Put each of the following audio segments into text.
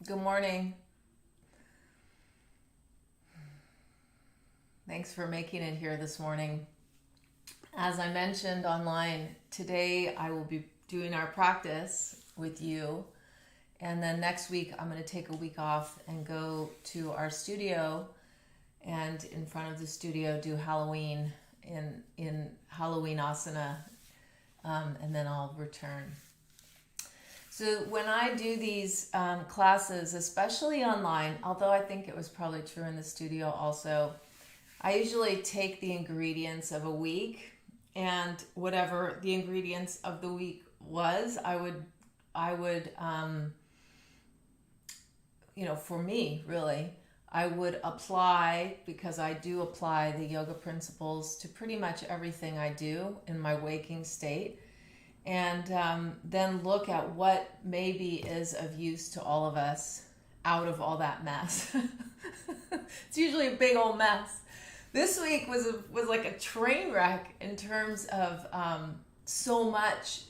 Good morning. Thanks for making it here this morning. As I mentioned online, today I will be doing our practice with you. And then next week, I'm going to take a week off and go to our studio and in front of the studio do Halloween in Halloween asana, and then I'll return. So when I do these classes, especially online, although I think it was probably true in the studio also, I usually take the ingredients of a week, and whatever the ingredients of the week was, I would, for me, really, I would apply, because I do apply the yoga principles to pretty much everything I do in my waking state, and then look at what maybe is of use to all of us out of all that mess. It's usually a big old mess. This week was like a train wreck in terms of so much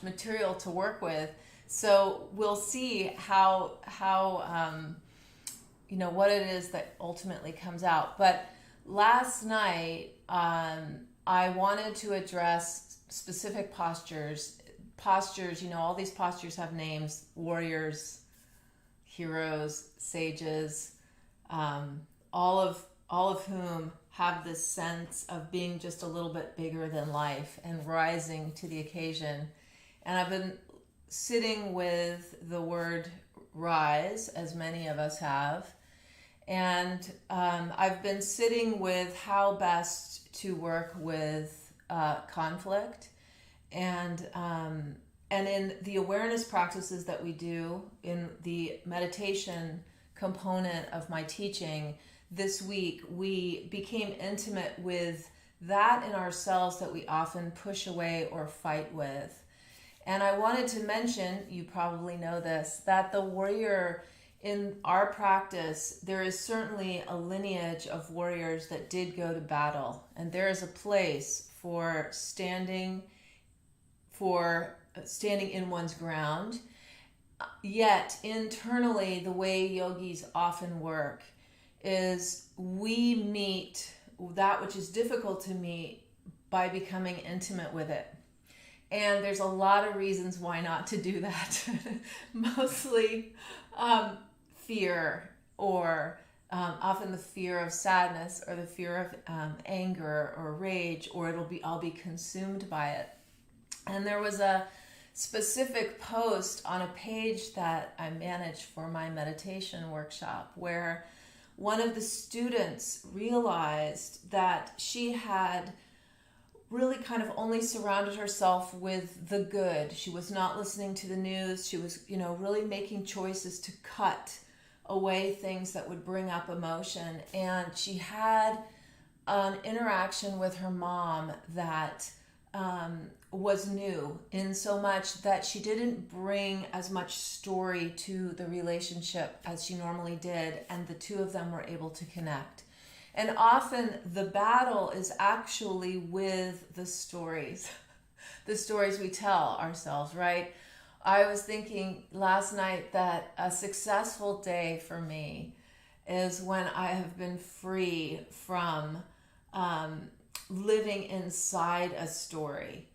material to work with. So we'll see how what it is that ultimately comes out. But last night I wanted to address specific postures. All these postures have names: warriors, heroes, sages, all of whom have this sense of being just a little bit bigger than life and rising to the occasion. And I've been sitting with the word rise, as many of us have, and I've been sitting with how best to work with conflict, and in the awareness practices that we do in the meditation component of my teaching this week, we became intimate with that in ourselves that we often push away or fight with. And I wanted to mention, you probably know this, that the warrior in our practice, there is certainly a lineage of warriors that did go to battle, and there is a place for standing in one's ground. Yet internally, the way yogis often work is we meet that which is difficult to meet by becoming intimate with it. And there's a lot of reasons why not to do that. Mostly fear, or often the fear of sadness, or the fear of anger or rage, or I'll be consumed by it. And there was a specific post on a page that I manage for my meditation workshop where one of the students realized that she had really kind of only surrounded herself with the good. She was not listening to the news. She was, really making choices to cut away things that would bring up emotion. And she had an interaction with her mom that was new, in so much that she didn't bring as much story to the relationship as she normally did, and the two of them were able to connect. And often the battle is actually with the stories we tell ourselves, right? I was thinking last night that a successful day for me is when I have been free from living inside a story.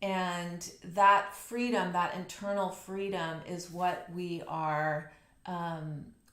And that freedom, that internal freedom, is what we are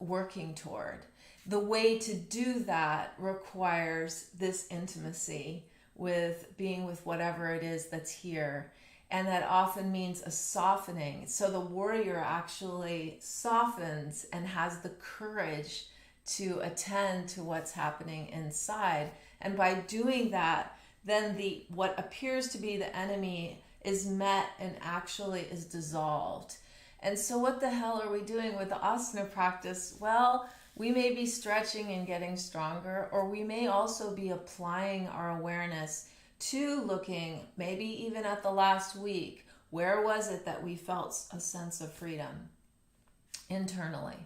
working toward. The way to do that requires this intimacy with being with whatever it is that's here. And that often means a softening. So the warrior actually softens and has the courage to attend to what's happening inside. And by doing that, then what appears to be the enemy is met and actually is dissolved. And so what the hell are we doing with the asana practice? Well, we may be stretching and getting stronger, or we may also be applying our awareness to looking maybe even at the last week. Where was it that we felt a sense of freedom internally?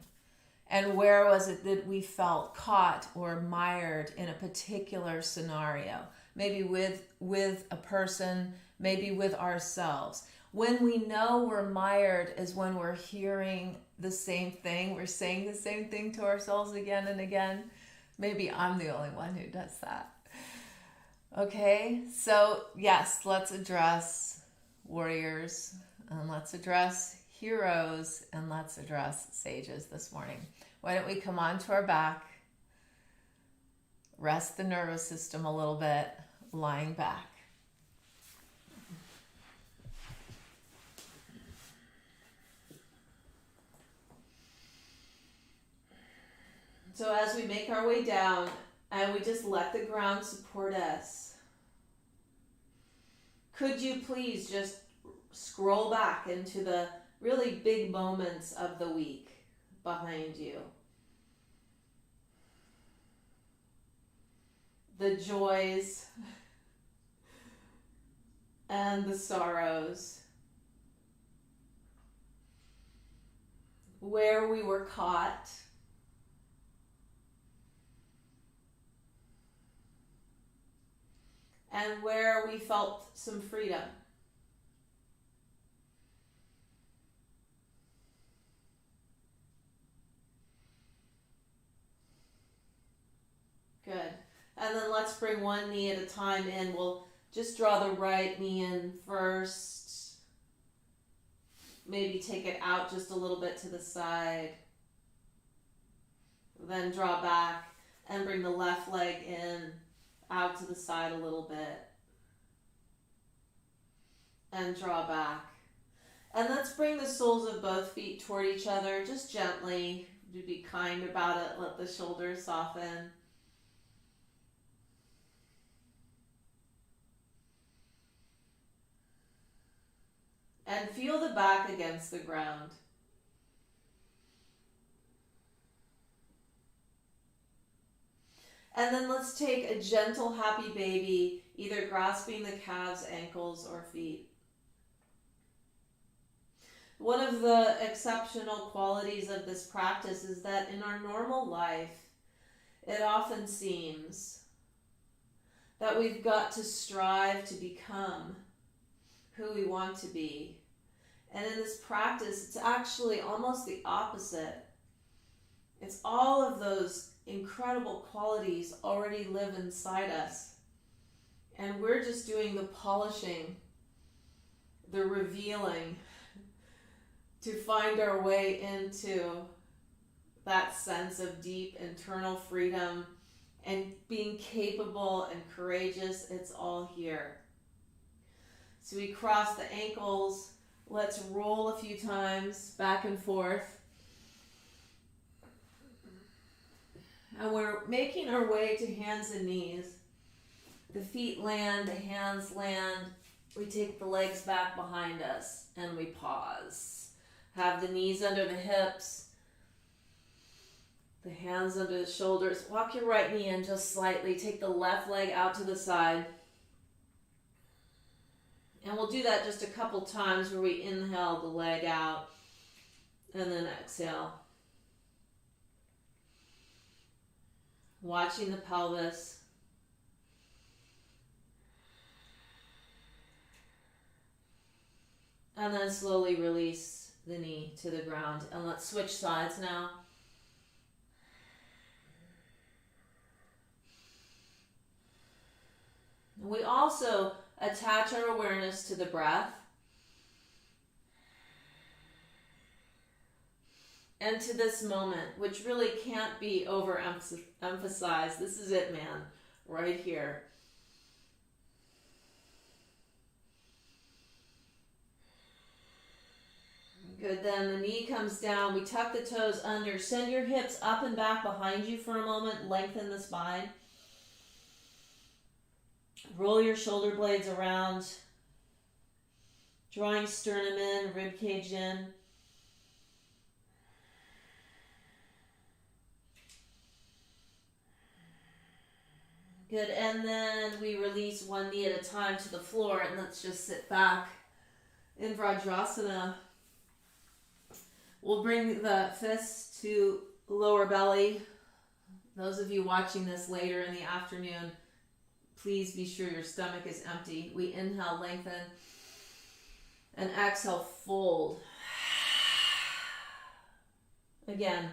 And where was it that we felt caught or mired in a particular scenario? Maybe with a person, maybe with ourselves. When we know we're mired is when we're hearing the same thing. We're saying the same thing to ourselves again and again. Maybe I'm the only one who does that. Okay, so yes, let's address warriors, and let's address heroes, and let's address sages this morning. Why don't we come onto our back, rest the nervous system a little bit, lying back. So as we make our way down, and we just let the ground support us, could you please just scroll back into the really big moments of the week behind you? The joys and the sorrows. Where we were caught. And where we felt some freedom. Good. And then let's bring one knee at a time in. We'll just draw the right knee in first. Maybe take it out just a little bit to the side. Then draw back and bring the left leg in. Out to the side a little bit. And draw back. And let's bring the soles of both feet toward each other, just gently. Be kind about it. Let the shoulders soften. And feel the back against the ground. And then let's take a gentle, happy baby, either grasping the calves, ankles, or feet. One of the exceptional qualities of this practice is that in our normal life, it often seems that we've got to strive to become who we want to be. And in this practice, it's actually almost the opposite. It's all of those incredible qualities already live inside us. And we're just doing the polishing, the revealing, to find our way into that sense of deep internal freedom and being capable and courageous. It's all here. So we cross the ankles. Let's roll a few times back and forth. And we're making our way to hands and knees. The feet land, the hands land. We take the legs back behind us and we pause. Have the knees under the hips, the hands under the shoulders. Walk your right knee in just slightly. Take the left leg out to the side. And we'll do that just a couple times where we inhale the leg out and then exhale. Watching the pelvis. And then slowly release the knee to the ground. And let's switch sides now. We also attach our awareness to the breath and to this moment, which really can't be overemphasized. This is it, man, right here. Good, then the knee comes down. We tuck the toes under. Send your hips up and back behind you for a moment. Lengthen the spine. Roll your shoulder blades around. Drawing sternum in, rib cage in. Good, and then we release one knee at a time to the floor, and let's just sit back in Vajrasana. We'll bring the fists to lower belly. Those of you watching this later in the afternoon, please be sure your stomach is empty. We inhale, lengthen, and exhale, fold. Again.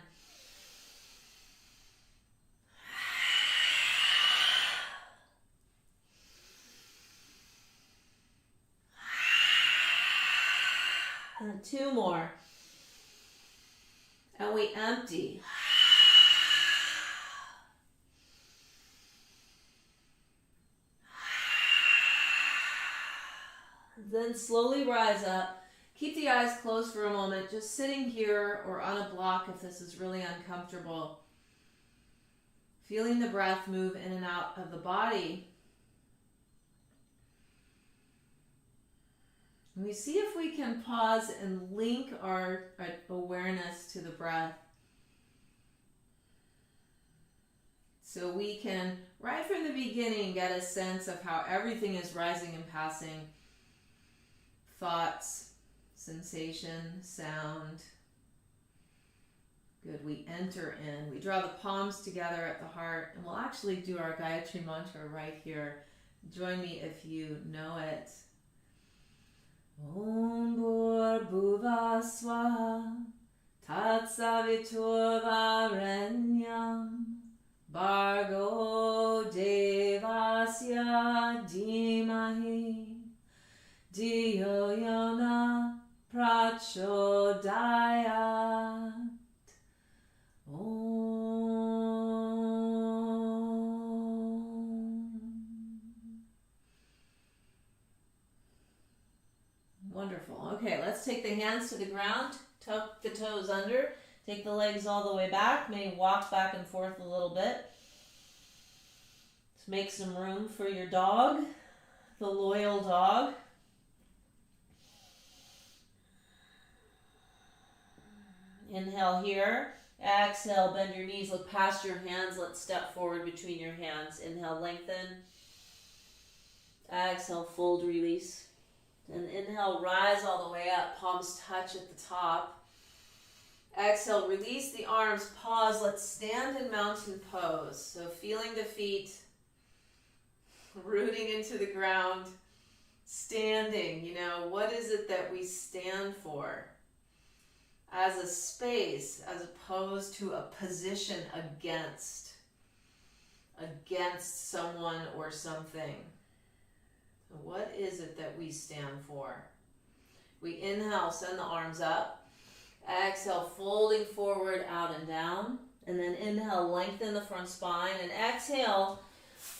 And 2 more. And we empty. Then slowly rise up. Keep the eyes closed for a moment, just sitting here or on a block if this is really uncomfortable. Feeling the breath move in and out of the body. And we see if we can pause and link our awareness to the breath. So we can, right from the beginning, get a sense of how everything is rising and passing. Thoughts, sensation, sound. Good, we enter in. We draw the palms together at the heart, and we'll actually do our Gayatri mantra right here. Join me if you know it. Om Bhur-bhuva Swaha Tatsaviturvarenyam Bhargo Devasya Dhimahi Diyo Yona Prachodayat. Wonderful. Okay, let's take the hands to the ground, tuck the toes under, take the legs all the way back, maybe walk back and forth a little bit. Let's make some room for your dog, the loyal dog. Inhale here. Exhale, bend your knees, look past your hands. Let's step forward between your hands. Inhale, lengthen. Exhale, fold, release. And inhale, rise all the way up. Palms touch at the top. Exhale, release the arms. Pause. Let's stand in mountain pose. So feeling the feet rooting into the ground. Standing, what is it that we stand for? As a space, as opposed to a position against someone or something. So what is it that we stand for? We inhale, send the arms up. Exhale, folding forward, out and down. And then inhale, lengthen the front spine. And exhale,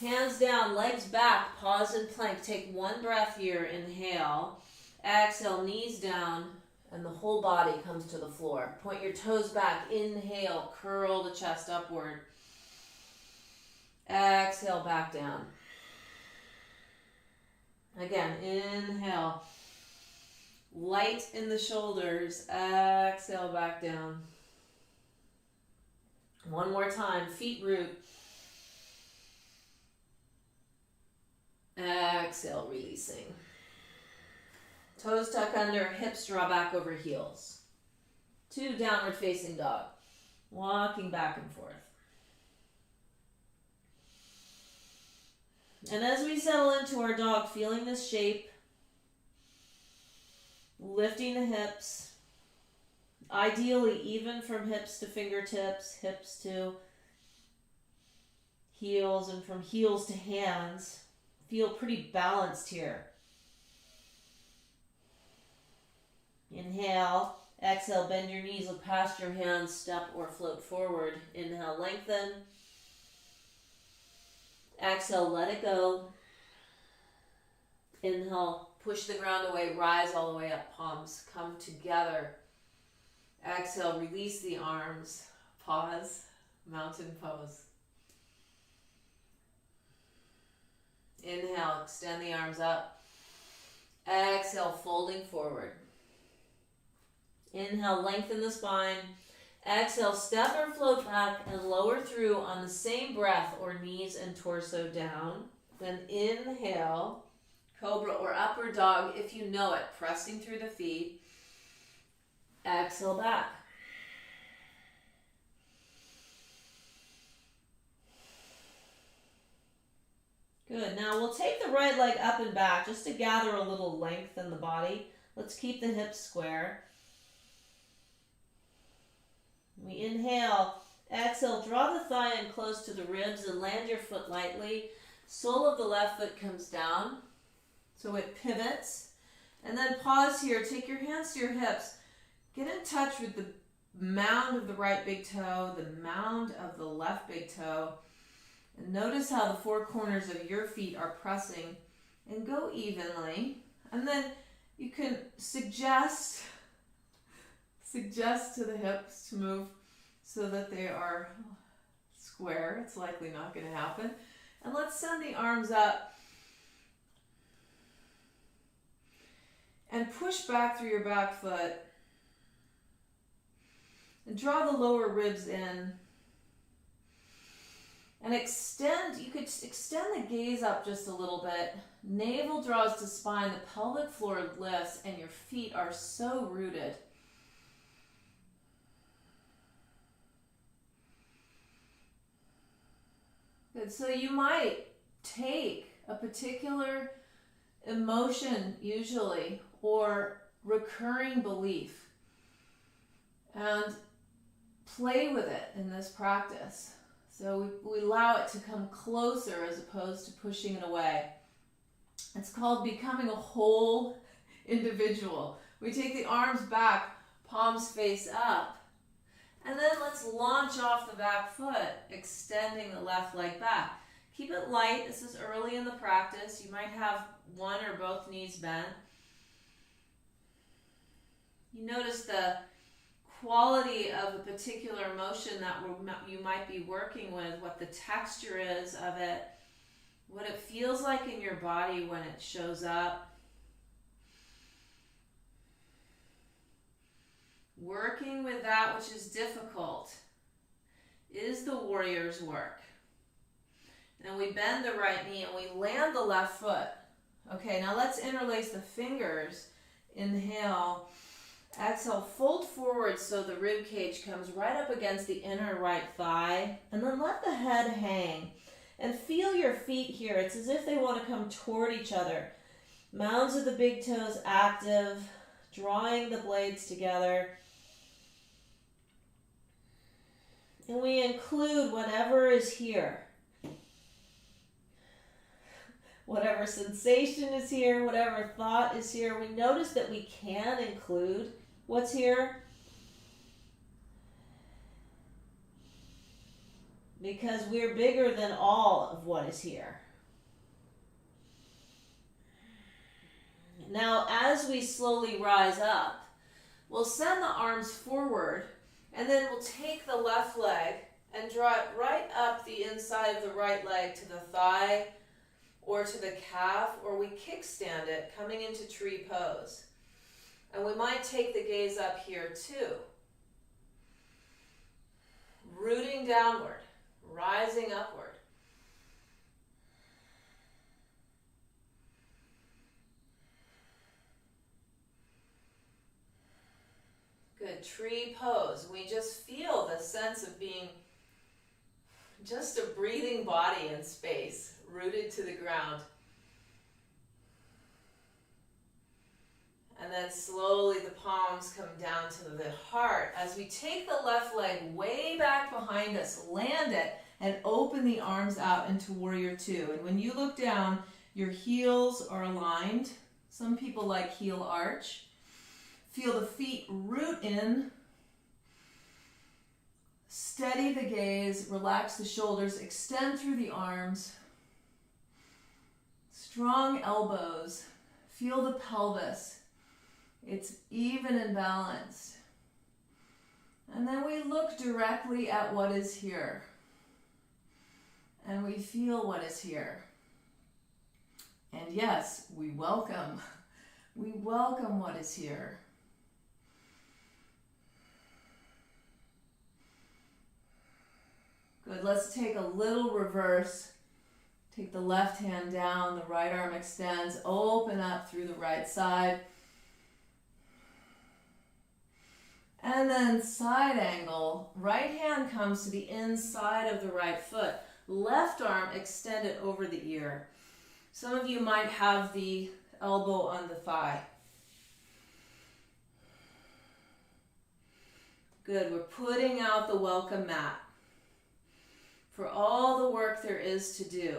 hands down, legs back, pause in plank. Take 1 breath here, inhale. Exhale, knees down. And the whole body comes to the floor. Point your toes back. Inhale, curl the chest upward. Exhale, back down. Again, inhale. Light in the shoulders. Exhale, back down. One more time. Feet root. Exhale, releasing. Toes tuck under, hips draw back over heels. 2 downward facing dog. Walking back and forth. And as we settle into our dog, feeling this shape, lifting the hips, ideally even from hips to fingertips, hips to heels, and from heels to hands. Feel pretty balanced here. Inhale, exhale, bend your knees, look past your hands, step or float forward. Inhale, lengthen. Exhale, let it go. Inhale, push the ground away, rise all the way up, palms come together. Exhale, release the arms, pause, mountain pose. Inhale, extend the arms up. Exhale, folding forward. Inhale, lengthen the spine. Exhale, step or float back and lower through on the same breath or knees and torso down. Then inhale, cobra or upward dog if you know it, pressing through the feet. Exhale, back. Good. Now we'll take the right leg up and back just to gather a little length in the body. Let's keep the hips square. We inhale. Exhale, draw the thigh in close to the ribs and land your foot lightly. Sole of the left foot comes down, so it pivots. And then pause here, take your hands to your hips. Get in touch with the mound of the right big toe, the mound of the left big toe. And notice how the four corners of your feet are pressing, and go evenly. And then you can suggest to the hips to move so that they are square. It's likely not going to happen. And let's send the arms up and push back through your back foot. And draw the lower ribs in. And extend, you could extend the gaze up just a little bit. Navel draws to spine, the pelvic floor lifts, and your feet are so rooted. Good, so you might take a particular emotion usually, or recurring belief, and play with it in this practice. So we allow it to come closer as opposed to pushing it away. It's called becoming a whole individual. We take the arms back, palms face up, and then let's launch off the back foot, extending the left leg back. Keep it light. This is early in the practice. You might have one or both knees bent. You notice the quality of a particular emotion that you might be working with, what the texture is of it, what it feels like in your body when it shows up. Working with that which is difficult is the warrior's work. And we bend the right knee and we land the left foot. Okay, now let's interlace the fingers. Inhale. Exhale, fold forward so the rib cage comes right up against the inner right thigh. And then let the head hang. And feel your feet here. It's as if they want to come toward each other. Mounds of the big toes active, drawing the blades together. And we include whatever is here. Whatever sensation is here, whatever thought is here. We notice that we can include what's here because we're bigger than all of what is here. Now, as we slowly rise up, we'll send the arms forward, and then we'll take the left leg and draw it right up the inside of the right leg to the thigh or to the calf, or we kickstand it coming into tree pose. And we might take the gaze up here too. Rooting downward, rising upward. Good, tree pose. We just feel the sense of being just a breathing body in space, rooted to the ground. And then slowly the palms come down to the heart as we take the left leg way back behind us, land it, and open the arms out into Warrior Two. And when you look down, your heels are aligned. Some people like heel arch. Feel the feet root in. Steady the gaze, relax the shoulders, extend through the arms. Strong elbows. Feel the pelvis. It's even and balanced. And then we look directly at what is here. And we feel what is here. And yes, we welcome what is here. Good, let's take a little reverse. Take the left hand down, the right arm extends, open up through the right side. And then side angle, right hand comes to the inside of the right foot. Left arm extended over the ear. Some of you might have the elbow on the thigh. Good. We're putting out the welcome mat for all the work there is to do.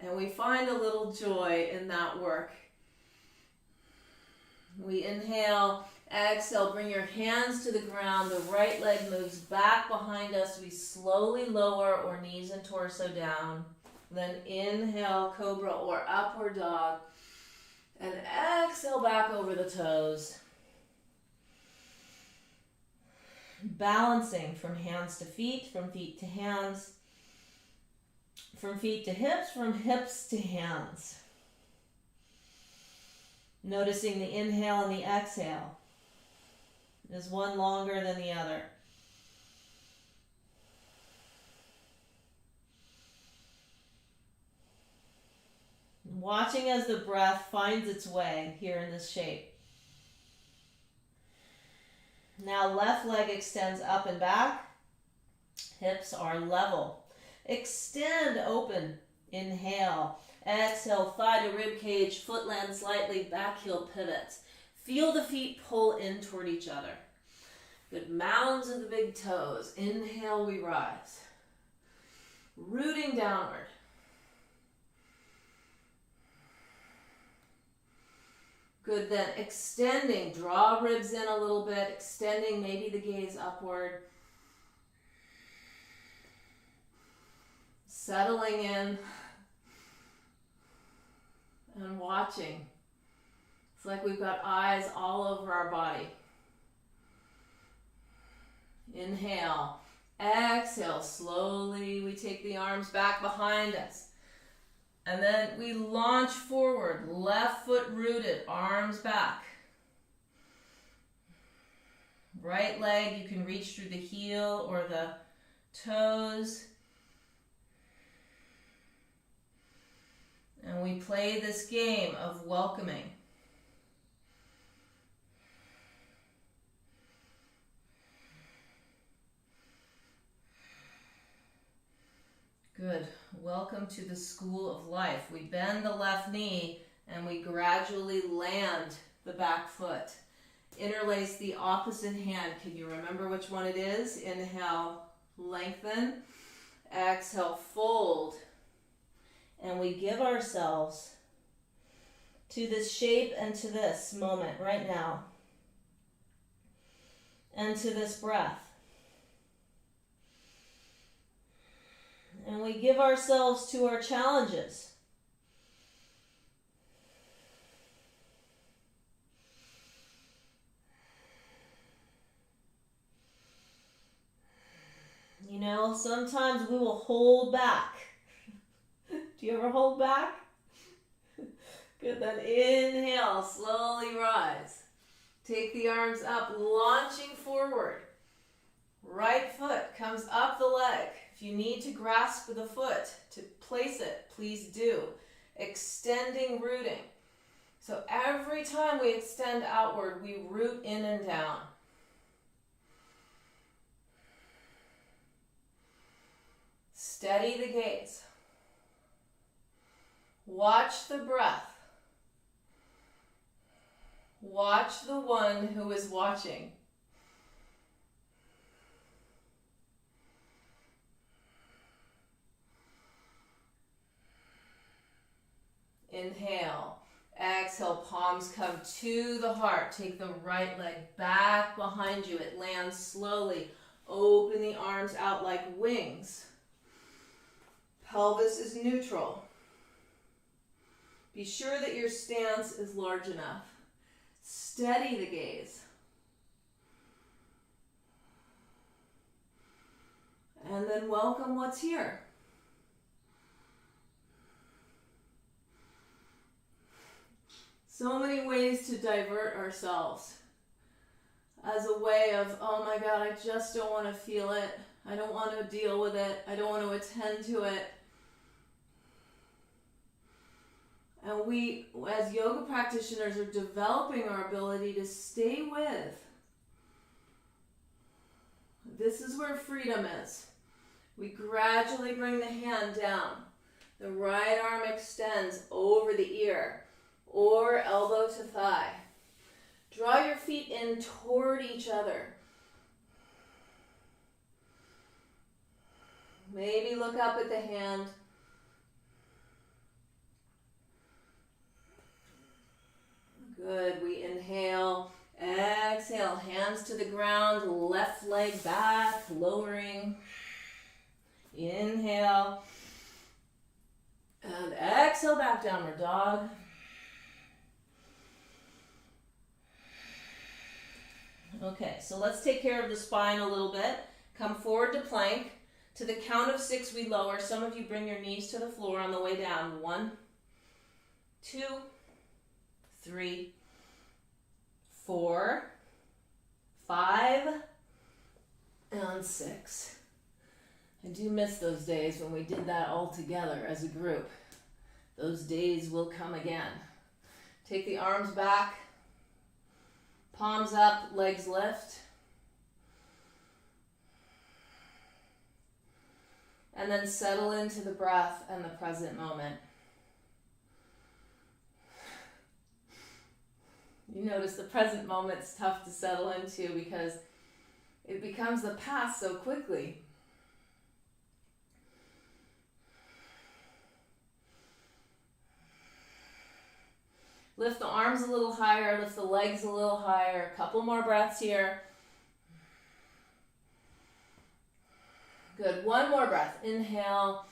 And we find a little joy in that work. We inhale, exhale, bring your hands to the ground. The right leg moves back behind us. We slowly lower our knees and torso down. Then inhale, cobra or upward dog. And exhale back over the toes. Balancing from hands to feet, from feet to hands, from feet to hips, from hips to hands. Noticing the inhale and the exhale. Is one longer than the other? Watching as the breath finds its way here in this shape. Now left leg extends up and back. Hips are level. Extend open. Inhale. Exhale, thigh to rib cage, foot lands slightly, back heel pivots. Feel the feet pull in toward each other. Good, mounds of the big toes. Inhale, we rise. Rooting downward. Good, then extending, draw ribs in a little bit, extending maybe the gaze upward. Settling in and watching. It's like we've got eyes all over our body. Inhale, exhale, slowly we take the arms back behind us. And then we launch forward, left foot rooted, arms back. Right leg, you can reach through the heel or the toes. And we play this game of welcoming. Good. Welcome to the school of life. We bend the left knee and we gradually land the back foot. Interlace the opposite hand. Can you remember which one it is? Inhale, lengthen. Exhale, fold. And we give ourselves to this shape and to this moment right now. And to this breath. And we give ourselves to our challenges. You know, sometimes we will hold back. Do you ever hold back? Good, then inhale, slowly rise. Take the arms up, launching forward. Right foot comes up the leg. If you need to grasp the foot to place it, please do. Extending, rooting. So every time we extend outward, we root in and down. Steady the gaze. Watch the breath. Watch the one who is watching. Inhale, exhale, palms come to the heart. Take the right leg back behind you. It lands slowly. Open the arms out like wings. Pelvis is neutral. Be sure that your stance is large enough. Steady the gaze. And then welcome what's here. So many ways to divert ourselves as a way of, oh my God, I just don't want to feel it. I don't want to deal with it. I don't want to attend to it. And we, as yoga practitioners, are developing our ability to stay with. This is where freedom is. We gradually bring the hand down. The right arm extends over the ear or elbow to thigh. Draw your feet in toward each other. Maybe look up at the hand. Good. We inhale, exhale, hands to the ground, left leg back, lowering. Inhale. And exhale, back downward dog. Okay, so let's take care of the spine a little bit. Come forward to plank. To the count of 6, we lower. Some of you bring your knees to the floor on the way down. 1, 2, 3, 4, 5, and 6. I do miss those days when we did that all together as a group. Those days will come again. Take the arms back, palms up, legs lift. And then settle into the breath and the present moment. You notice the present moment's tough to settle into because it becomes the past so quickly. Lift the arms a little higher, lift the legs a little higher. A couple more breaths here. Good, one more breath. Inhale,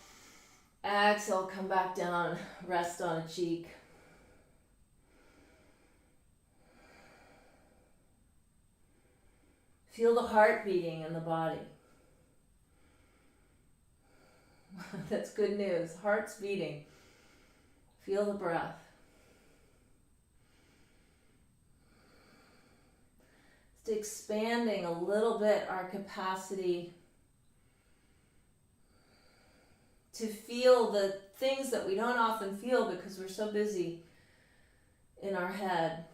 exhale, come back down, rest on a cheek. Feel the heart beating in the body. That's good news. Heart's beating. Feel the breath. It's expanding a little bit our capacity to feel the things that we don't often feel because we're so busy in our head.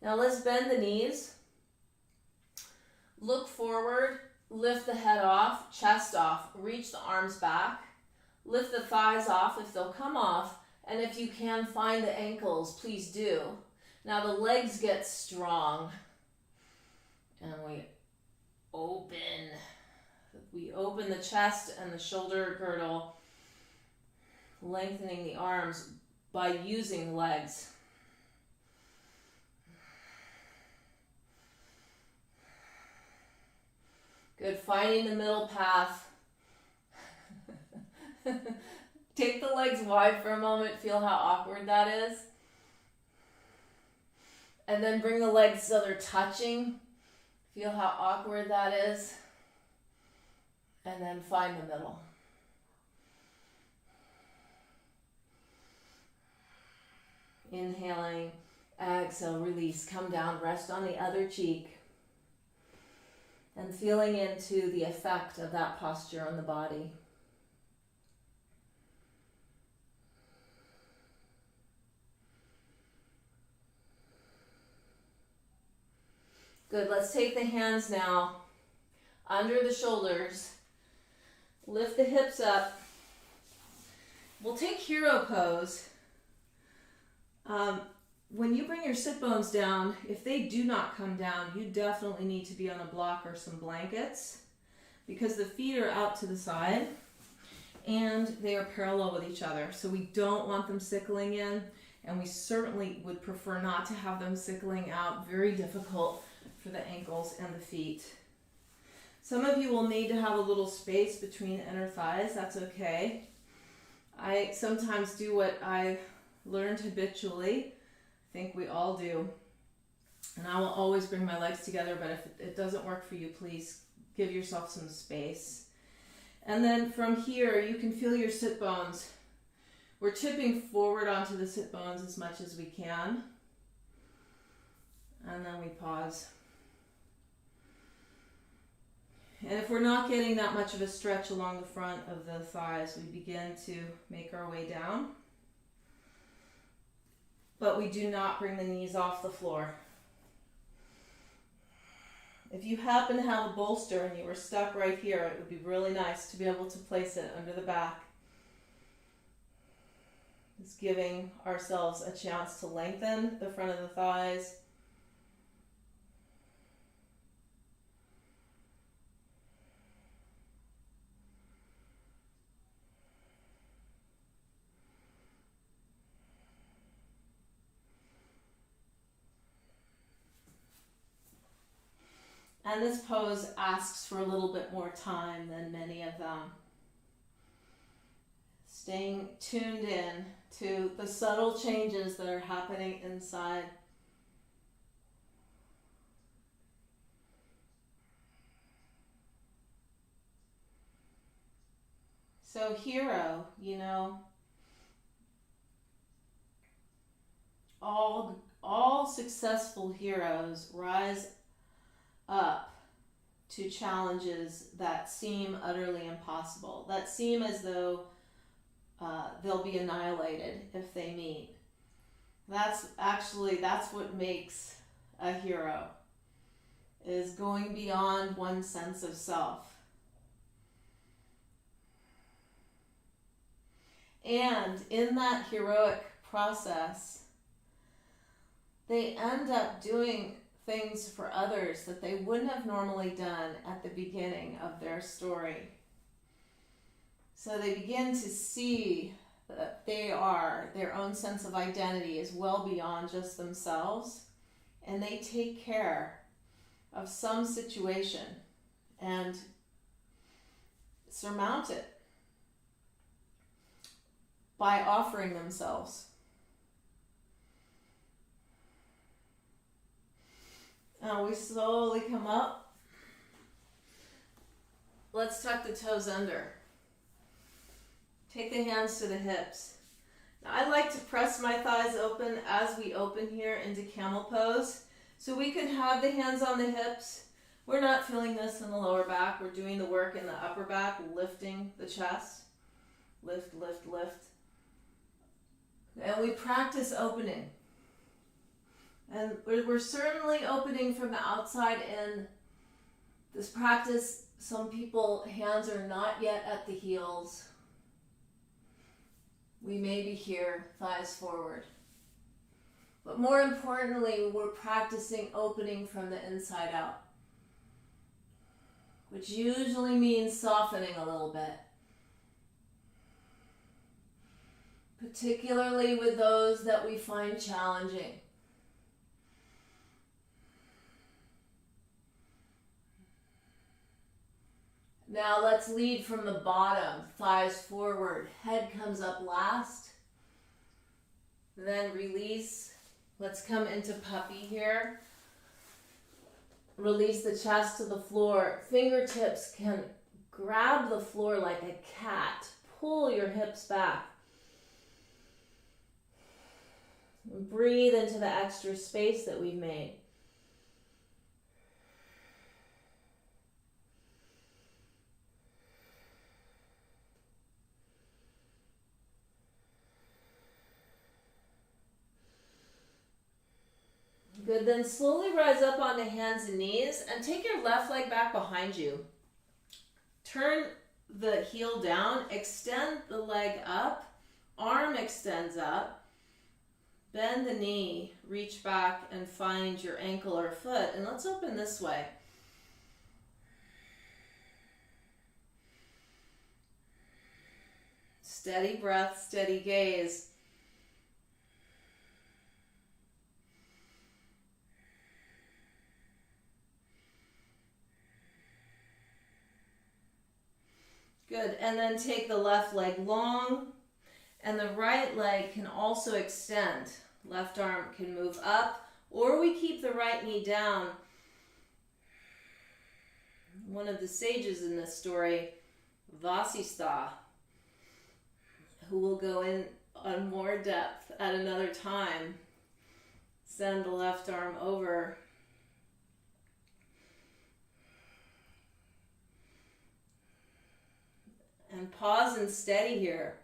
Now let's bend the knees. Look forward, lift the head off, chest off, reach the arms back, lift the thighs off if they'll come off, and if you can find the ankles, please do. Now the legs get strong, and we open the chest and the shoulder girdle, lengthening the arms by using legs. Good, finding the middle path. Take the legs wide for a moment, feel how awkward that is. And then bring the legs so they're touching. Feel how awkward that is. And then find the middle. Inhaling, exhale, release, come down, rest on the other cheek. And feeling into the effect of that posture on the body. Good, let's take the hands now under the shoulders. Lift the hips up. We'll take hero pose. When you bring your sit bones down, if they do not come down, you definitely need to be on a block or some blankets because the feet are out to the side and they are parallel with each other. So we don't want them sickling in, and we certainly would prefer not to have them sickling out. Very difficult for the ankles and the feet. Some of you will need to have a little space between the inner thighs. That's okay. I sometimes do what I learned habitually. I think we all do. And I will always bring my legs together, but if it doesn't work for you, please give yourself some space. And then from here, you can feel your sit bones. We're tipping forward onto the sit bones as much as we can. And then we pause. And if we're not getting that much of a stretch along the front of the thighs, we begin to make our way down. But we do not bring the knees off the floor. If you happen to have a bolster and you were stuck right here, it would be really nice to be able to place it under the back. Just giving ourselves a chance to lengthen the front of the thighs And this pose asks for a little bit more time than many of them. Staying tuned in to the subtle changes that are happening inside. So hero, you know, all successful heroes rise up to challenges that seem utterly impossible, that seem as though they'll be annihilated if they meet. That's what makes a hero, is going beyond one's sense of self. And in that heroic process, they end up doing things for others that they wouldn't have normally done at the beginning of their story. So they begin to see that their own sense of identity is well beyond just themselves, and they take care of some situation and surmount it by offering themselves. Now we slowly come up. Let's tuck the toes under. Take the hands to the hips. Now I like to press my thighs open as we open here into camel pose. So we could have the hands on the hips. We're not feeling this in the lower back. We're doing the work in the upper back, lifting the chest. Lift, lift, lift. And we practice opening. And we're certainly opening from the outside in. This practice, some people, hands are not yet at the heels. We may be here, thighs forward. But more importantly, we're practicing opening from the inside out, which usually means softening a little bit. Particularly with those that we find challenging. Now let's lead from the bottom, thighs forward, head comes up last, then release. Let's come into puppy here. Release the chest to the floor. Fingertips can grab the floor like a cat. Pull your hips back. Breathe into the extra space that we've made. Good, then slowly rise up onto hands and knees and take your left leg back behind you. Turn the heel down, extend the leg up, arm extends up, bend the knee, reach back and find your ankle or foot, and let's open this way. Steady breath, steady gaze. Good, and then take the left leg long, and the right leg can also extend. Left arm can move up, or we keep the right knee down. One of the sages in this story, Vasistha, who will go in on more depth at another time, send the left arm over. And pause and steady here.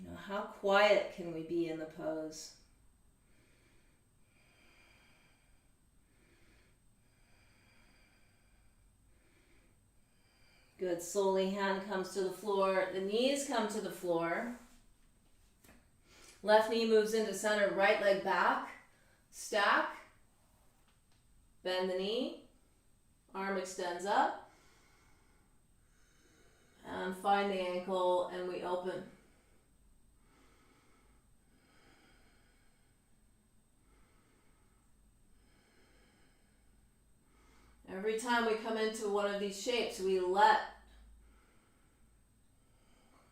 Now, how quiet can we be in the pose? Good. Slowly, hand comes to the floor. The knees come to the floor. Left knee moves into center. Right leg back. Stack. Bend the knee. Arm extends up, and find the ankle, and we open. Every time we come into one of these shapes, we let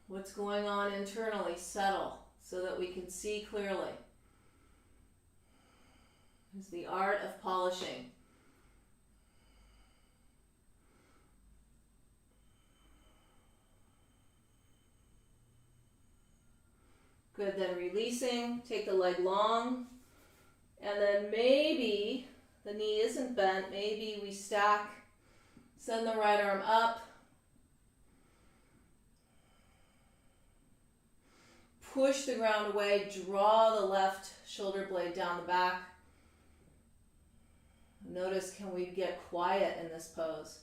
what's going on internally settle so that we can see clearly. It's the art of polishing. Good, then releasing, take the leg long, and then maybe the knee isn't bent, maybe we stack, send the right arm up, push the ground away, draw the left shoulder blade down the back. Notice, can we get quiet in this pose?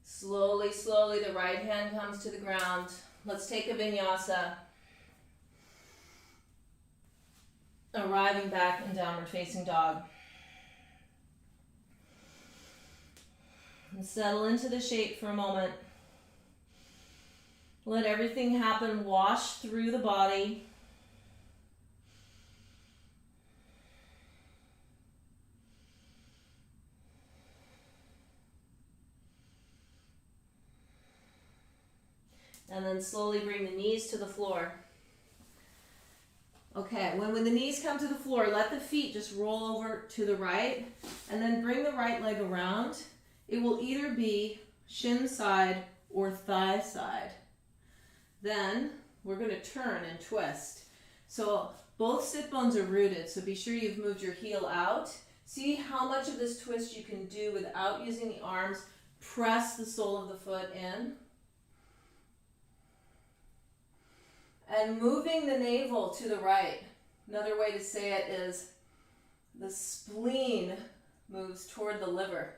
Slowly, slowly, the right hand comes to the ground. Let's take a vinyasa. Arriving back in downward facing dog. And settle into the shape for a moment. Let everything happen, wash through the body. And then slowly bring the knees to the floor. Okay, when the knees come to the floor, let the feet just roll over to the right, and then bring the right leg around. It will either be shin side or thigh side. Then we're going to turn and twist. So both sit bones are rooted, so be sure you've moved your heel out. See how much of this twist you can do without using the arms. Press the sole of the foot in. And moving the navel to the right. Another way to say it is the spleen moves toward the liver.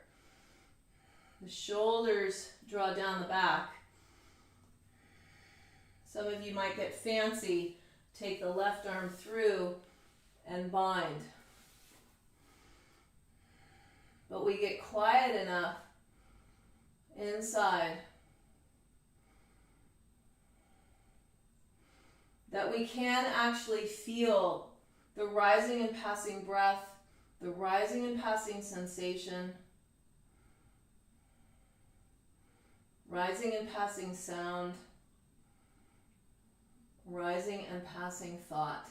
The shoulders draw down the back. Some of you might get fancy. Take the left arm through and bind. But we get quiet enough inside that we can actually feel the rising and passing breath, the rising and passing sensation, rising and passing sound, rising and passing thought.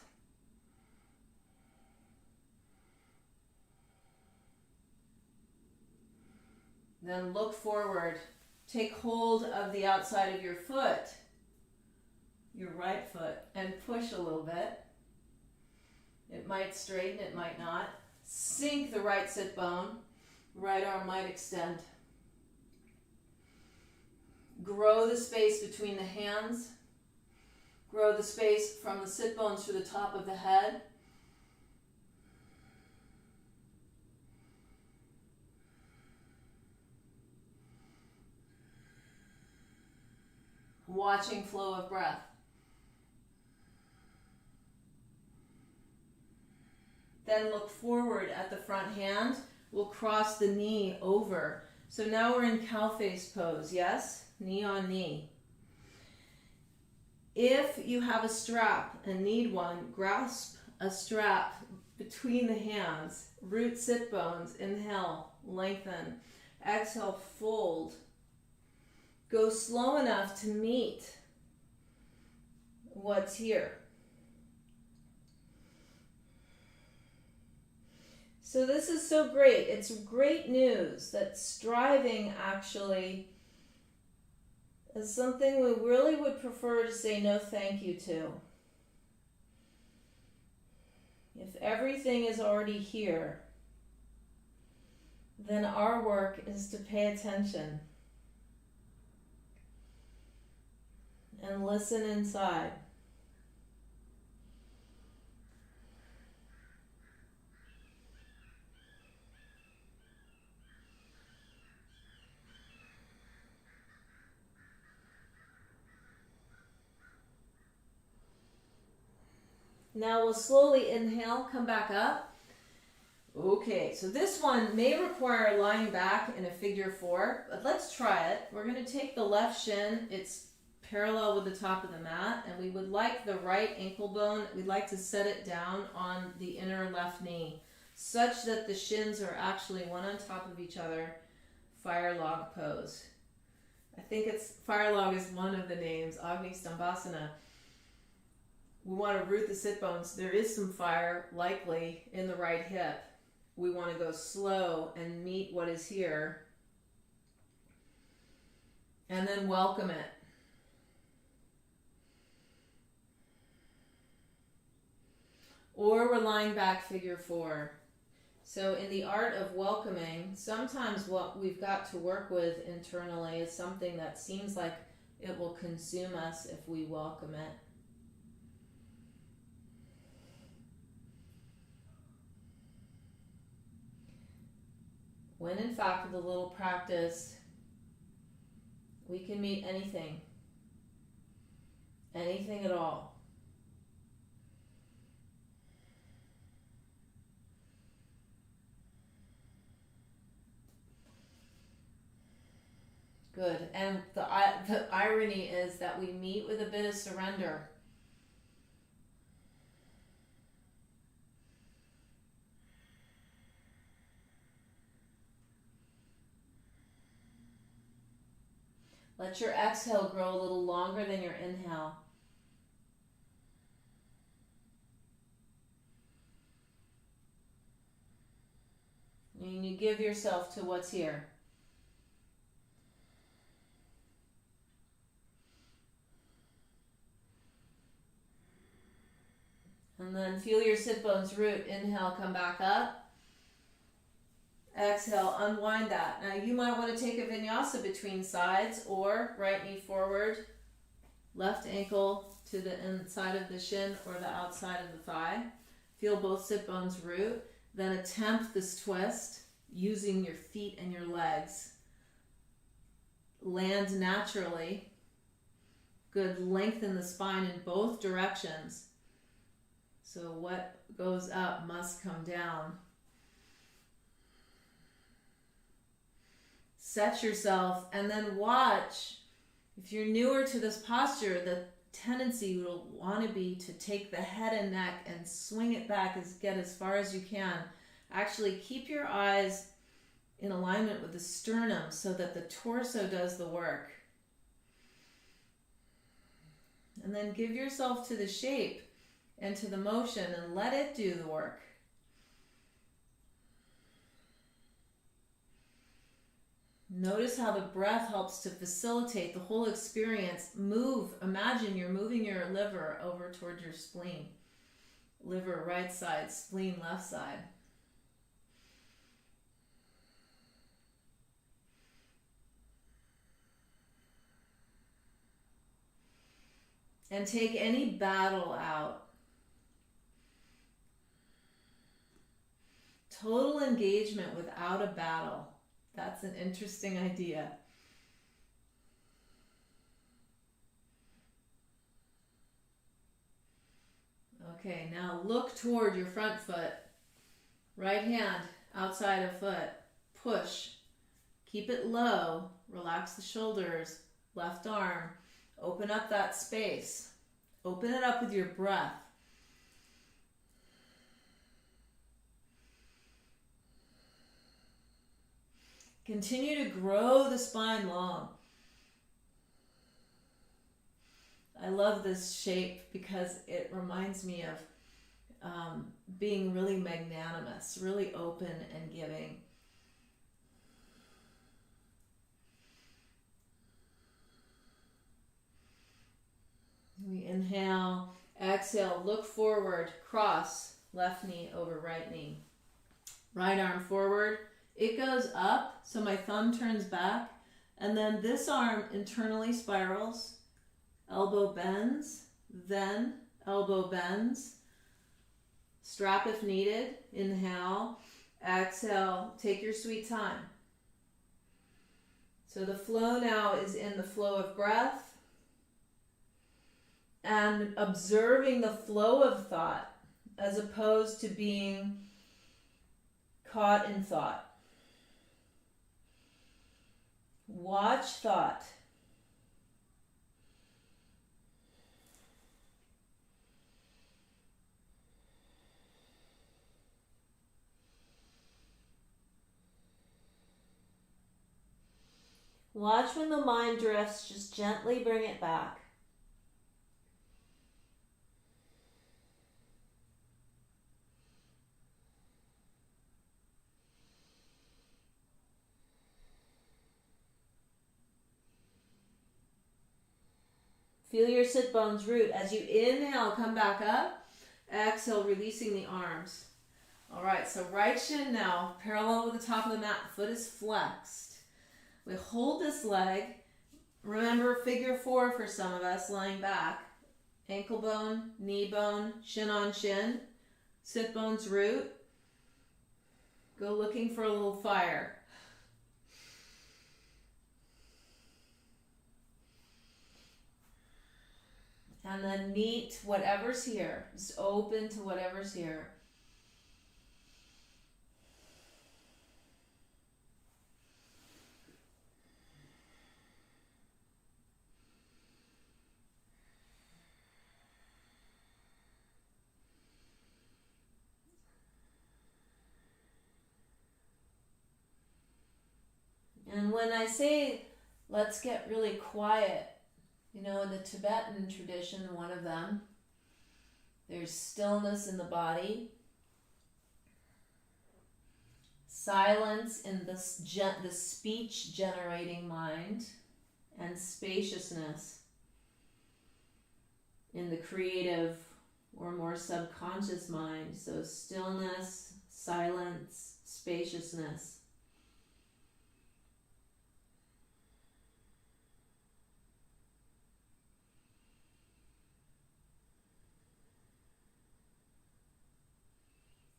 Then look forward. Take hold of the outside of your foot, your right foot, and push a little bit. It might straighten, it might not. Sink the right sit bone. Right arm might extend. Grow the space between the hands. Grow the space from the sit bones to the top of the head. Watching flow of breath. Then look forward at the front hand. We'll cross the knee over. So now we're in cow face pose, yes? Knee on knee. If you have a strap and need one, grasp a strap between the hands. Root sit bones. Inhale, lengthen. Exhale, fold. Go slow enough to meet what's here. So this is so great. It's great news that striving actually is something we really would prefer to say no thank you to. If everything is already here, then our work is to pay attention and listen inside. Now we'll slowly inhale, come back up. Okay, so this one may require lying back in a figure four, but let's try it. We're going to take the left shin, it's parallel with the top of the mat, and we would like the right ankle bone, we'd like to set it down on the inner left knee, such that the shins are actually one on top of each other. Fire log pose. I think it's fire log is one of the names, Agni Stambhasana. We want to root the sit bones. There is some fire likely in the right hip. We want to go slow and meet what is here. And then welcome it. Or we're lying back, figure four. So in the art of welcoming, sometimes what we've got to work with internally is something that seems like it will consume us if we welcome it. When in fact, with a little practice, we can meet anything. Anything at all. Good. And the irony is that we meet with a bit of surrender. Let your exhale grow a little longer than your inhale. And you give yourself to what's here. And then feel your sit bones root. Inhale, come back up. Exhale, unwind that. Now you might want to take a vinyasa between sides, or right knee forward, left ankle to the inside of the shin or the outside of the thigh. Feel both sit bones root. Then attempt this twist using your feet and your legs. Land naturally. Good, lengthen the spine in both directions. So what goes up must come down. Set yourself, and then watch. If you're newer to this posture, the tendency will want to be to take the head and neck and swing it back, get as far as you can. Actually, keep your eyes in alignment with the sternum so that the torso does the work. And then give yourself to the shape and to the motion and let it do the work. Notice how the breath helps to facilitate the whole experience. Move. Imagine you're moving your liver over toward your spleen. Liver right side, spleen left side. And take any battle out. Total engagement without a battle. That's an interesting idea. Okay, now look toward your front foot. Right hand outside of foot. Push. Keep it low. Relax the shoulders. Left arm. Open up that space. Open it up with your breath. Continue to grow the spine long. I love this shape because it reminds me of being really magnanimous, really open and giving. We inhale, exhale, look forward, cross, left knee over right knee. Right arm forward. It goes up, so my thumb turns back, and then this arm internally spirals, elbow bends, then elbow bends, strap if needed, inhale, exhale, take your sweet time. So the flow now is in the flow of breath and observing the flow of thought as opposed to being caught in thought. Watch thought. Watch when the mind drifts, just gently bring it back. Feel your sit bones root. As you inhale, come back up. Exhale, releasing the arms. All right, so right shin now, parallel with the top of the mat, foot is flexed. We hold this leg. Remember figure 4 for some of us, lying back. Ankle bone, knee bone, shin on shin. Sit bones root. Go looking for a little fire. And then meet whatever's here. Just open to whatever's here. And when I say, let's get really quiet, you know, in the Tibetan tradition, one of them, there's stillness in the body, silence in the speech-generating mind, and spaciousness in the creative or more subconscious mind. So stillness, silence, spaciousness.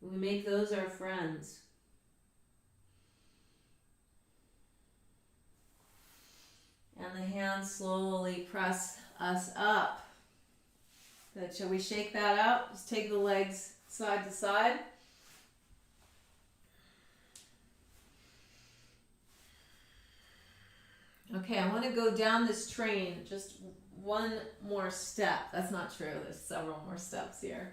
We make those our friends. And the hands slowly press us up. Good. Shall we shake that out? Just take the legs side to side. Okay, I want to go down this train just one more step. That's not true. There's several more steps here.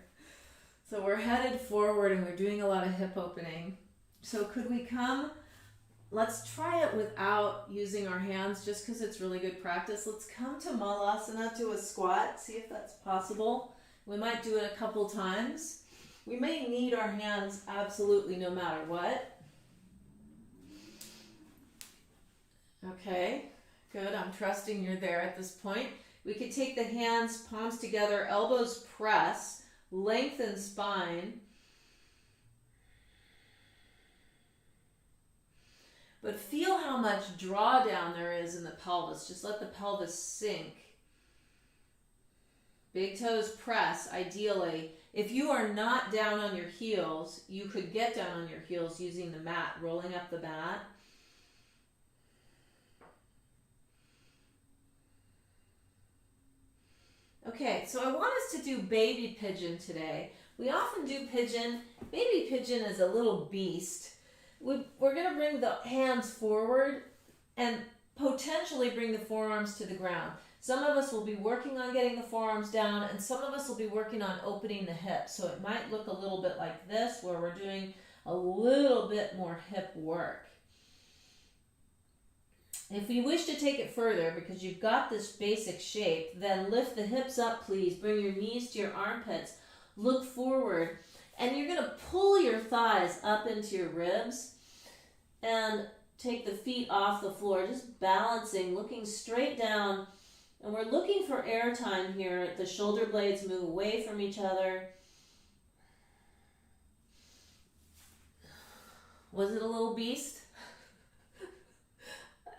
So we're headed forward and we're doing a lot of hip opening. So could we come, let's try it without using our hands just because it's really good practice. Let's come to Malasana, to a squat, see if that's possible. We might do it a couple times. We may need our hands absolutely no matter what. Okay, good. I'm trusting you're there at this point. We could take the hands, palms together, elbows press. Lengthen spine. But feel how much drawdown there is in the pelvis. Just let the pelvis sink. Big toes press, ideally. If you are not down on your heels, you could get down on your heels using the mat, rolling up the mat. Okay, so I want us to do baby pigeon today. We often do pigeon. Baby pigeon is a little beast. We're going to bring the hands forward and potentially bring the forearms to the ground. Some of us will be working on getting the forearms down, and some of us will be working on opening the hips. So it might look a little bit like this, where we're doing a little bit more hip work. If you wish to take it further, because you've got this basic shape, then lift the hips up, please. Bring your knees to your armpits. Look forward. And you're going to pull your thighs up into your ribs and take the feet off the floor, just balancing, looking straight down. And we're looking for air time here. The shoulder blades move away from each other. Was it a little beast?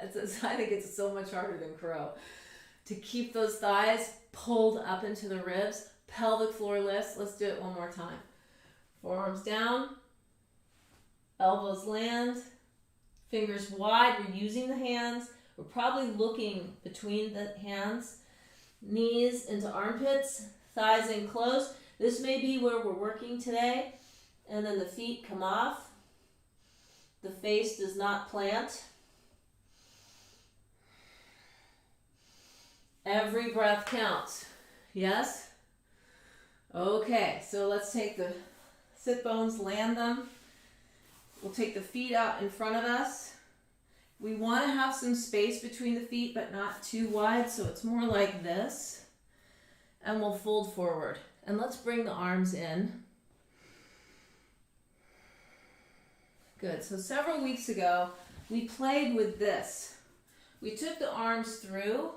I think it's so much harder than crow. To keep those thighs pulled up into the ribs, pelvic floor lifts. Let's do it one more time. Forearms down, elbows land, fingers wide. We're using the hands. We're probably looking between the hands, knees into armpits, thighs in close. This may be where we're working today. And then the feet come off. The face does not plant. Every breath counts. Yes? Okay, so let's take the sit bones, land them. We'll take the feet out in front of us. We want to have some space between the feet, but not too wide, so it's more like this. And we'll fold forward. And let's bring the arms in. Good. So several weeks ago, we played with this. We took the arms through,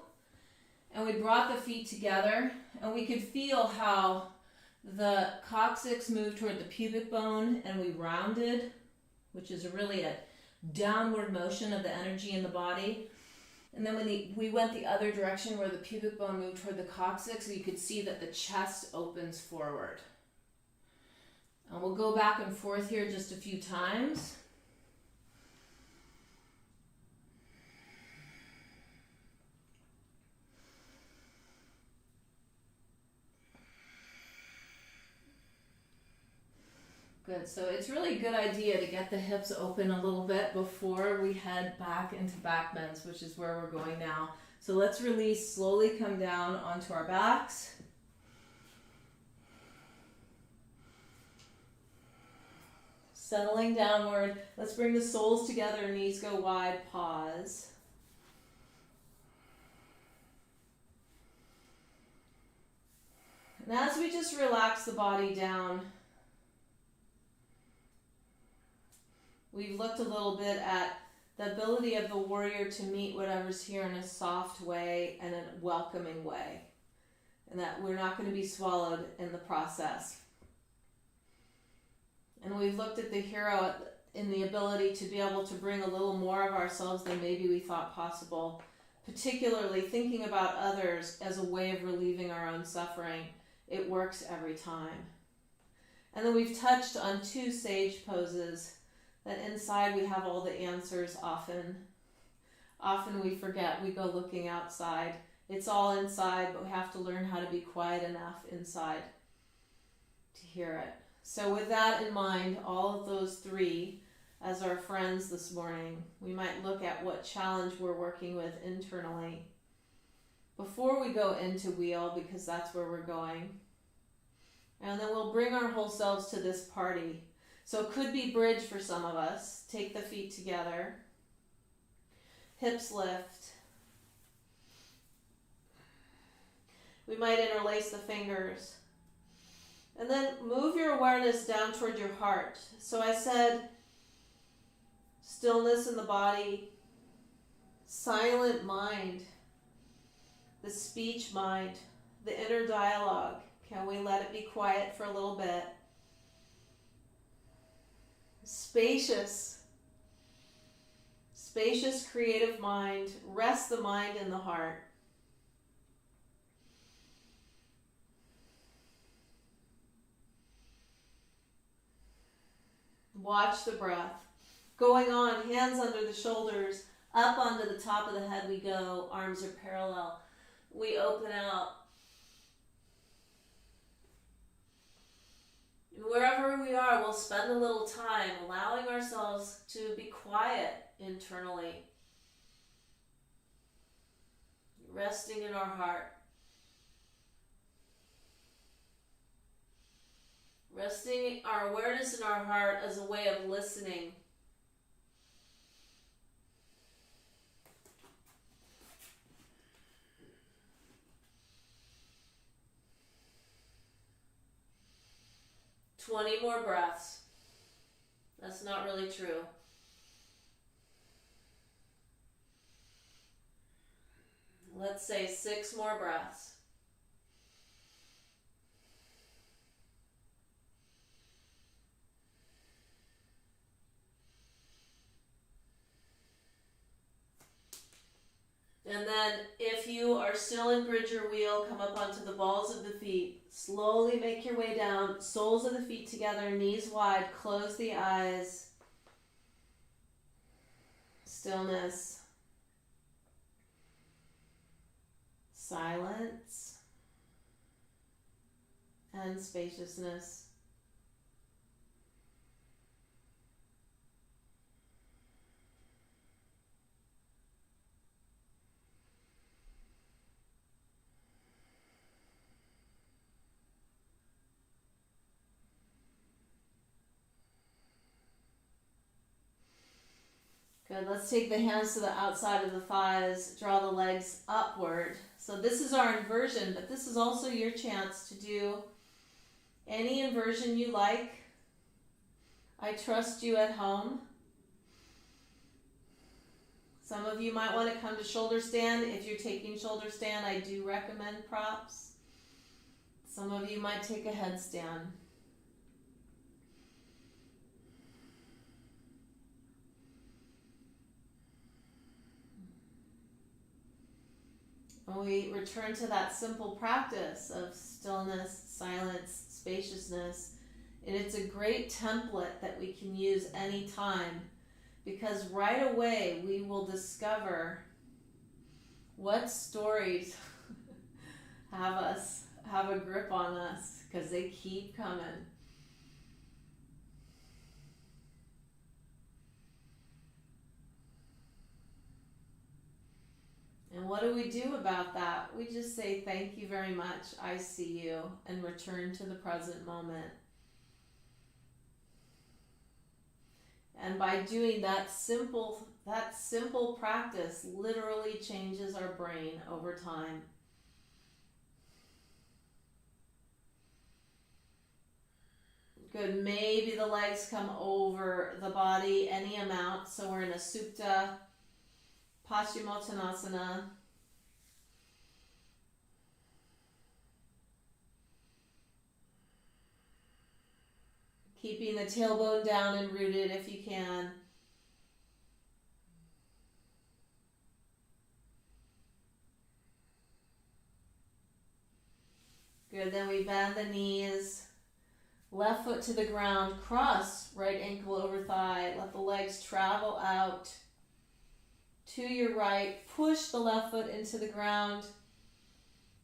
and we brought the feet together, and we could feel how the coccyx moved toward the pubic bone, and we rounded, which is really a downward motion of the energy in the body. And then when we went the other direction where the pubic bone moved toward the coccyx, you could see that the chest opens forward. And we'll go back and forth here just a few times. Good. So it's really a good idea to get the hips open a little bit before we head back into back bends, which is where we're going now. So let's release, slowly come down onto our backs. Settling downward. Let's bring the soles together, knees go wide, pause. And as we just relax the body down, we've looked a little bit at the ability of the warrior to meet whatever's here in a soft way and a welcoming way. And that we're not going to be swallowed in the process. And we've looked at the hero in the ability to be able to bring a little more of ourselves than maybe we thought possible, particularly thinking about others as a way of relieving our own suffering. It works every time. And then we've touched on 2 sage poses, that inside we have all the answers often. Often we forget, we go looking outside. It's all inside, but we have to learn how to be quiet enough inside to hear it. So with that in mind, all of those 3 as our friends this morning, we might look at what challenge we're working with internally before we go into wheel, because that's where we're going. And then we'll bring our whole selves to this party. So it could be bridge for some of us. Take the feet together. Hips lift. We might interlace the fingers. And then move your awareness down toward your heart. So I said stillness in the body, silent mind, the speech mind, the inner dialogue. Can we let it be quiet for a little bit? Spacious creative mind. Rest the mind in the heart. Watch the breath. Going on, hands under the shoulders, up onto the top of the head we go, arms are parallel. We open out. Wherever we are, we'll spend a little time allowing ourselves to be quiet internally, resting in our heart, resting our awareness in our heart as a way of listening. "20 more breaths." That's not really true. Let's say 6 more breaths. And then if you are still in bridge or wheel, come up onto the balls of the feet. Slowly make your way down, soles of the feet together, knees wide, close the eyes. Stillness. Silence. And spaciousness. Good. Let's take the hands to the outside of the thighs, draw the legs upward. So this is our inversion, but this is also your chance to do any inversion you like. I trust you at home. Some of you might want to come to shoulder stand. If you're taking shoulder stand, I do recommend props. Some of you might take a headstand. When we return to that simple practice of stillness, silence, spaciousness, and it's a great template that we can use anytime, because right away we will discover what stories have a grip on us, because they keep coming. And what do we do about that? We just say, thank you very much, I see you, and return to the present moment. And by doing that simple practice literally changes our brain over time. Good. Maybe the legs come over the body any amount. So we're in a Supta Paschimottanasana. Keeping the tailbone down and rooted if you can. Good. Then we bend the knees. Left foot to the ground. Cross right ankle over thigh. Let the legs travel out to your right. Push the left foot into the ground.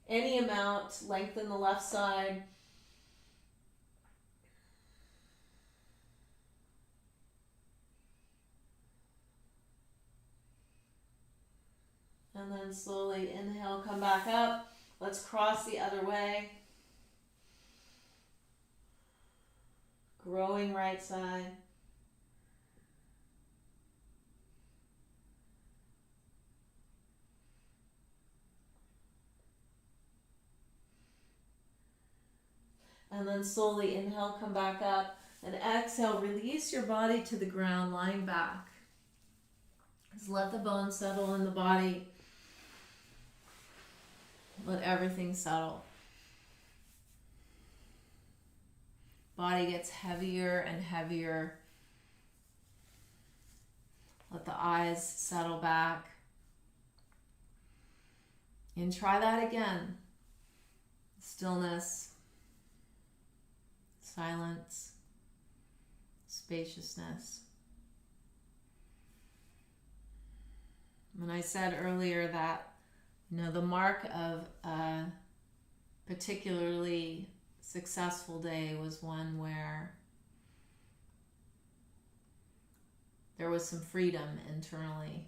Any amount. Lengthen the left side. And then slowly inhale, come back up. Let's cross the other way. Growing right side. And then slowly inhale, come back up. And exhale, release your body to the ground, lying back. Just let the bones settle in the body. Let everything settle. Body gets heavier and heavier. Let the eyes settle back. And try that again. Stillness, silence, spaciousness. When I said earlier that, the mark of a particularly successful day was one where there was some freedom internally.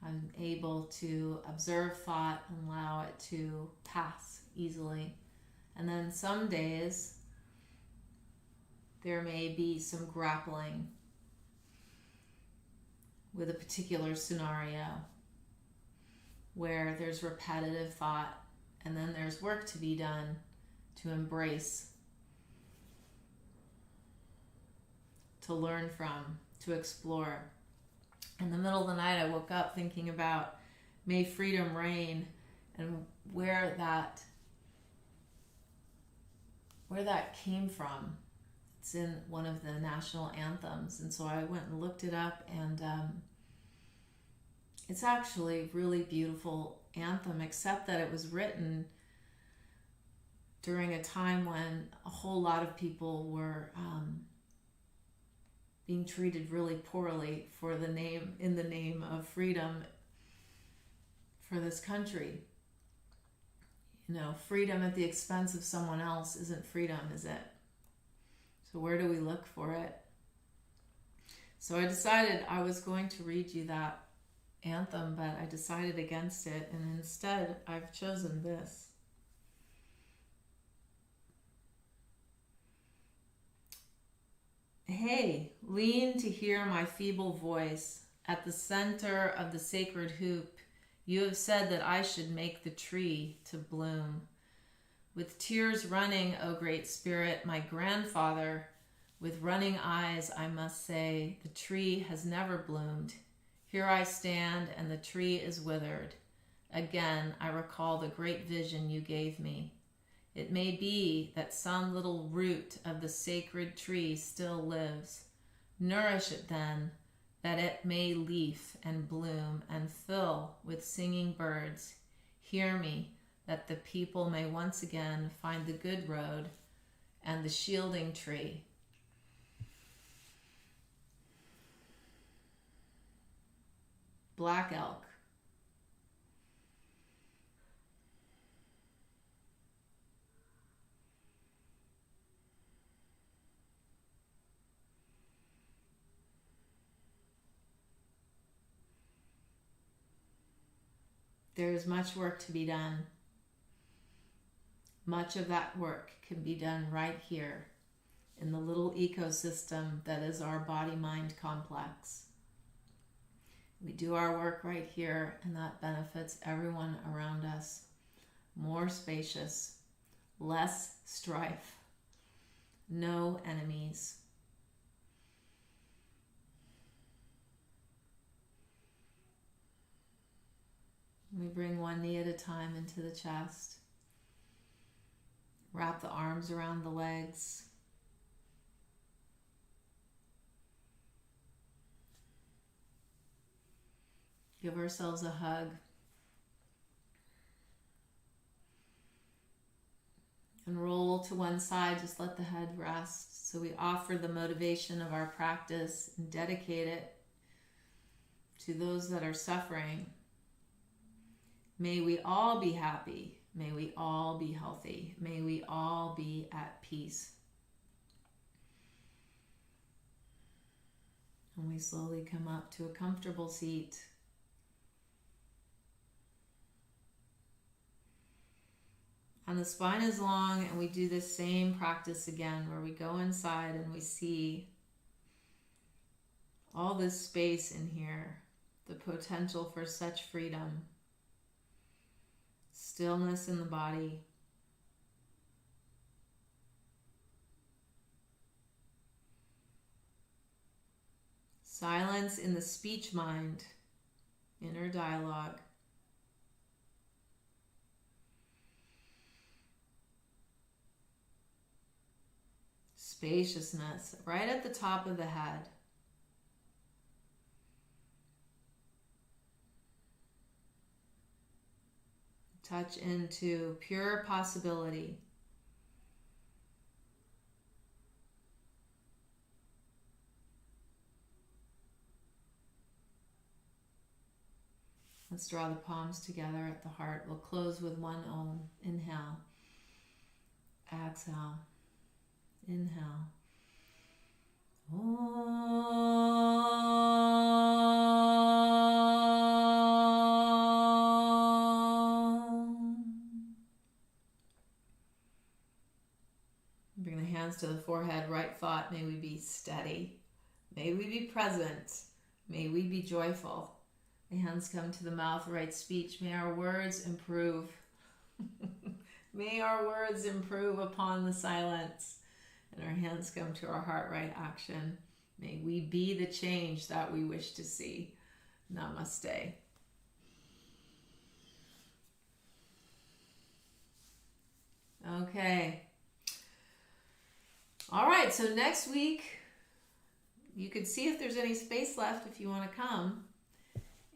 I'm able to observe thought and allow it to pass easily. And then some days there may be some grappling with a particular scenario where there's repetitive thought, and then there's work to be done to embrace, to learn from, to explore. In the middle of the night, I woke up thinking about may freedom reign, and where that came from. It's in one of the national anthems, and so I went and looked it up, and it's actually a really beautiful anthem, except that it was written during a time when a whole lot of people were being treated really poorly in the name of freedom for this country. Freedom at the expense of someone else isn't freedom, is it? So where do we look for it? So I decided I was going to read you that anthem, but I decided against it, and instead I've chosen this. Hey, lean to hear my feeble voice. At the center of the sacred hoop, you have said that I should make the tree to bloom. With tears running, O Great Spirit, my grandfather, with running eyes, I must say, the tree has never bloomed. Here I stand, and the tree is withered. Again, I recall the great vision you gave me. It may be that some little root of the sacred tree still lives. Nourish it then, that it may leaf and bloom and fill with singing birds. Hear me, that the people may once again find the good road and the shielding tree. Black elk. There is much work to be done. Much of that work can be done right here in the little ecosystem that is our body-mind complex. We do our work right here, and that benefits everyone around us. More spacious, less strife, no enemies. We bring one knee at a time into the chest. Wrap the arms around the legs. Give ourselves a hug. And roll to one side, just let the head rest. So we offer the motivation of our practice and dedicate it to those that are suffering. May we all be happy. May we all be healthy. May we all be at peace. And we slowly come up to a comfortable seat. And the spine is long, and we do this same practice again where we go inside and we see all this space in here, the potential for such freedom, stillness in the body. Silence in the speech mind, inner dialogue. Spaciousness right at the top of the head. Touch into pure possibility. Let's draw the palms together at the heart. We'll close with one Om. Inhale. Exhale. Inhale. Bring the hands to the forehead, right thought. May we be steady. May we be present. May we be joyful. The hands come to the mouth, right speech. May our words improve. May our words improve upon the silence. And our hands come to our heart, right action. May we be the change that we wish to see. Namaste. Okay. All right, so next week, you can see if there's any space left if you want to come.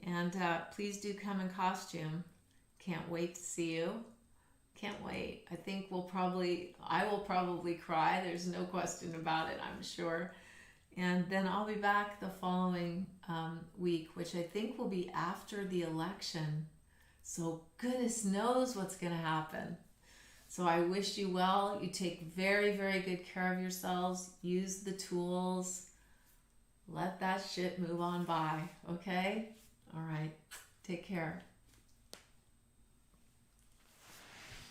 And please do come in costume. Can't wait to see you. Can't wait. I think I will probably cry. There's no question about it, I'm sure. And then I'll be back the following week, which I think will be after the election. So goodness knows what's going to happen. So I wish you well. You take very, very good care of yourselves. Use the tools. Let that shit move on by, okay? All right. Take care.